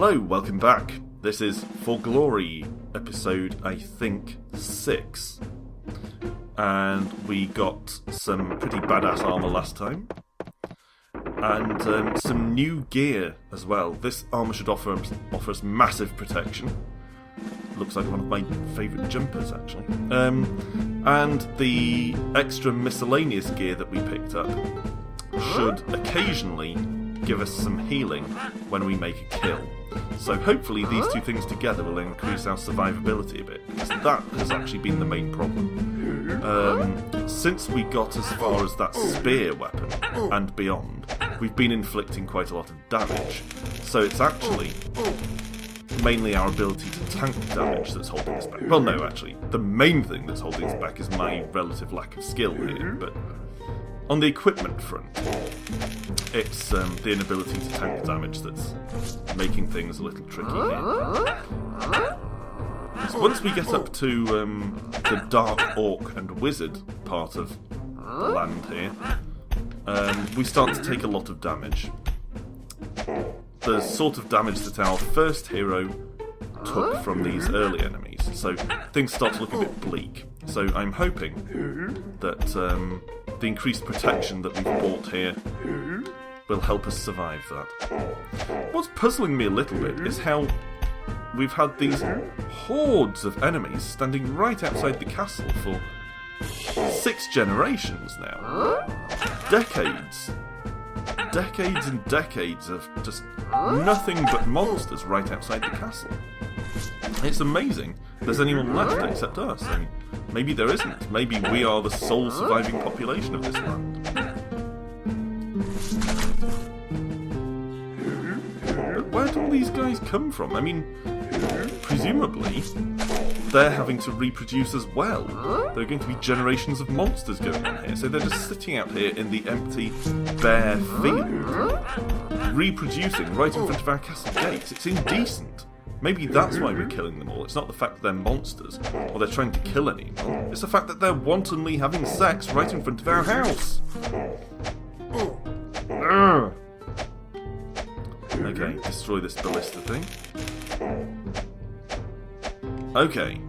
Hello, welcome back. This is For Glory, episode, I think, 6. And we got some pretty badass armour last time. And some new gear as well. This armour should offer us massive protection. Looks like one of my favourite jumpers, actually. And the extra miscellaneous gear that we picked up should occasionally give us some healing when we make a kill. So hopefully these two things together will increase our survivability a bit, because that has actually been the main problem. Since we got as far as that spear weapon and beyond, we've been inflicting quite a lot of damage. So it's actually mainly our ability to tank damage that's holding us back. Well, no, actually, the main thing that's holding us back is my relative lack of skill here, but on the equipment front, it's the inability to tank damage that's making things a little tricky here. So once we get up to the Dark Orc and Wizard part of the land here, we start to take a lot of damage. The sort of damage that our first hero took from these early enemies. So things start to look a bit bleak. So I'm hoping that the increased protection that we've bought here will help us survive that. What's puzzling me a little bit is how we've had these hordes of enemies standing right outside the castle for 6 generations now. Decades and decades of just nothing but monsters right outside the castle. It's amazing there's anyone left except us. And maybe there isn't. Maybe we are the sole surviving population of this land. But where do all these guys come from? I mean, presumably they're having to reproduce as well. There are going to be generations of monsters going on here. So they're just sitting out here in the empty, bare field, reproducing right in front of our castle gates. It's indecent. Maybe that's why we're killing them all. It's not the fact that they're monsters, or they're trying to kill anyone. It's the fact that they're wantonly having sex right in front of our house. Okay, destroy this ballista thing. Okay,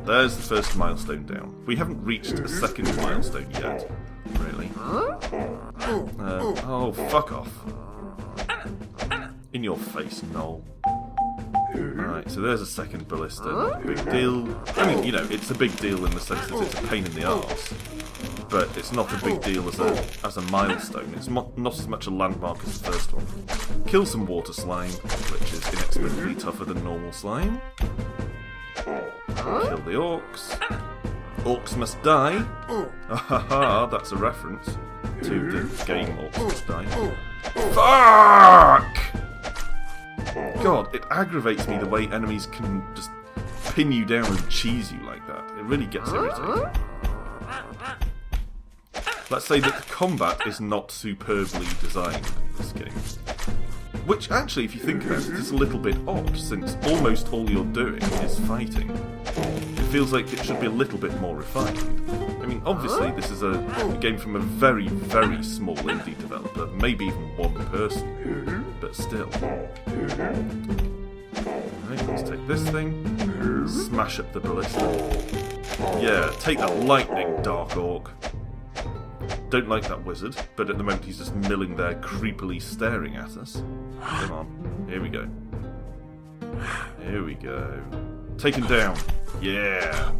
there's the first milestone down. We haven't reached a second milestone yet, really. Oh, fuck off. In your face, Noel. Alright, so there's a second ballista. Not a big deal. I mean, you know, it's a big deal in the sense that it's a pain in the arse. But it's not a big deal as a milestone. It's not as much a landmark as the first one. Kill some water slime, which is inexplicably tougher than normal slime. Kill the orcs. Orcs must die. Ahaha, that's a reference to the game Orcs Must Die. Fuck! God, it aggravates me the way enemies can just pin you down and cheese you like that. It really gets irritating. Let's say that the combat is not superbly designed in this game. Which, actually, if you think about it, is a little bit odd, since almost all you're doing is fighting. It feels like it should be a little bit more refined. I mean, obviously, this is a game from a very, very small indie developer, maybe even one person, but still. Alright, let's take this thing, smash up the ballista. Yeah, take that lightning, Dark Orc. Don't like that wizard, but at the moment he's just milling there, creepily staring at us. Come on, here we go. Here we go. Take him down. Yeah.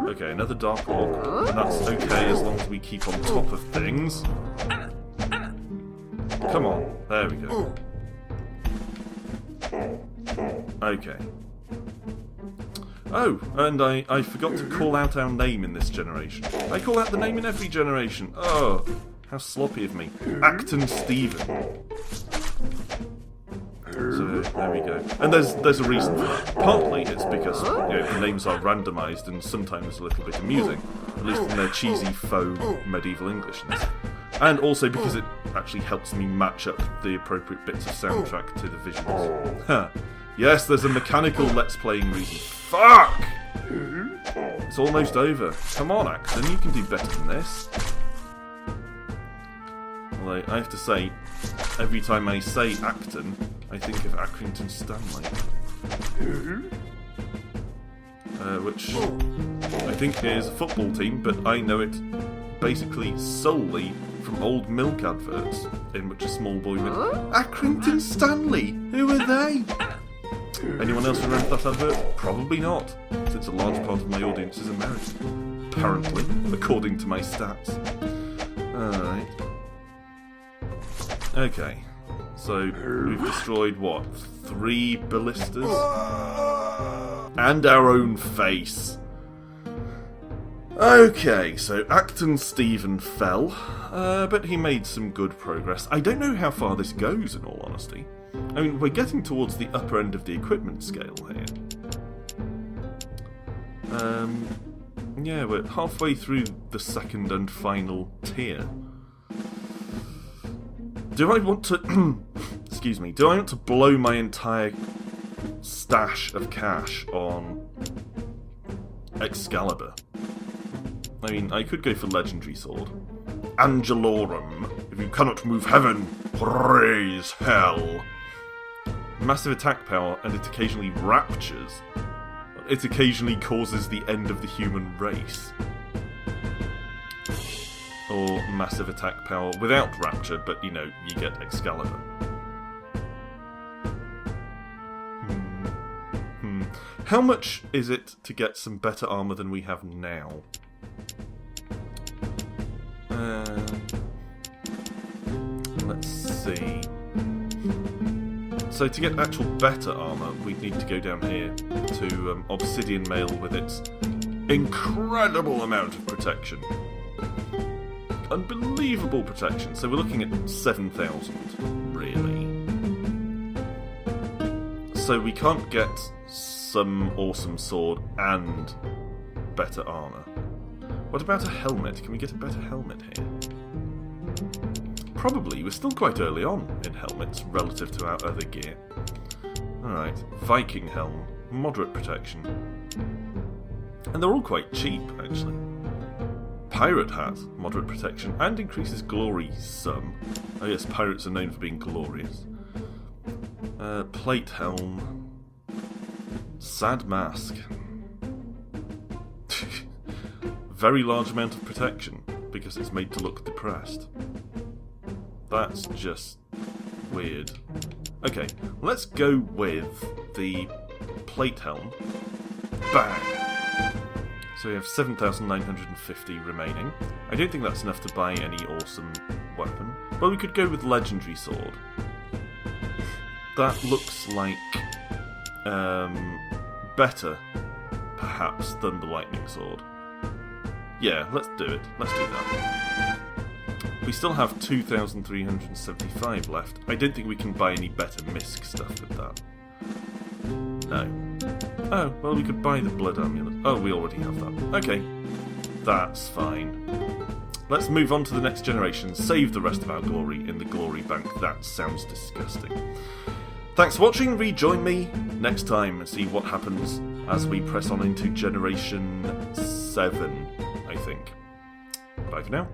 Okay, another Dark Orc, and that's okay as long as we keep on top of things. Come on, there we go. Okay. Oh, and I forgot to call out our name in this generation. I call out the name in every generation. Oh, how sloppy of me. Acton Stephen. So there we go. And there's a reason for that. Partly it's because the names are randomised and sometimes a little bit amusing, at least in their cheesy faux medieval Englishness. And also because it actually helps me match up the appropriate bits of soundtrack to the visuals. Huh. Yes, there's a mechanical Let's Playing reason. Fuck! It's almost over. Come on, Acton, you can do better than this. Although, I have to say, every time I say Acton, I think of Accrington Stanley. Which I think is a football team, but I know it basically solely from old milk adverts, in which a small boy went, Accrington Stanley, who are they? Anyone else remember that advert? Probably not, since a large part of my audience is American. Apparently, according to my stats. Alright. Okay. So, we've destroyed, what, 3 ballistas? And our own face. Okay, so Acton Stephen fell, but he made some good progress. I don't know how far this goes, in all honesty. I mean, we're getting towards the upper end of the equipment scale here. Yeah, we're halfway through the second and final tier. Do I want to... excuse me. Do I want to blow my entire stash of cash on Excalibur? I mean, I could go for Legendary Sword. Angelorum. If you cannot move heaven, praise hell. Massive attack power, and it occasionally raptures. It occasionally causes the end of the human race. Or massive attack power without rapture, but you know, you get Excalibur. How much is it to get some better armour than we have now? Let's see. So to get actual better armour, we'd need to go down here to Obsidian Mail with its incredible amount of protection. Unbelievable protection. So we're looking at 7,000, really. So we can't get some awesome sword and better armour. What about a helmet? Can we get a better helmet here? Probably. We're still quite early on in helmets relative to our other gear. Alright, Viking helm, moderate protection. And they're all quite cheap, actually. Pirate hat, moderate protection, and increases glory some. Oh yes, pirates are known for being glorious. Plate helm. Sad mask. Very large amount of protection, because it's made to look depressed. That's just weird. Okay, let's go with the plate helm. Bang! So we have 7,950 remaining. I don't think that's enough to buy any awesome weapon. But we could go with Legendary Sword. That looks like better, perhaps, than the Lightning Sword. Yeah, let's do it. Let's do that. We still have 2,375 left. I don't think we can buy any better Misk stuff with that. No. Oh, well, we could buy the Blood Amulet. Oh, we already have that. Okay. That's fine. Let's move on to the next generation. Save the rest of our glory in the glory bank. That sounds disgusting. Thanks for watching. Rejoin me next time and see what happens as we press on into Generation 7, I think. Bye for now.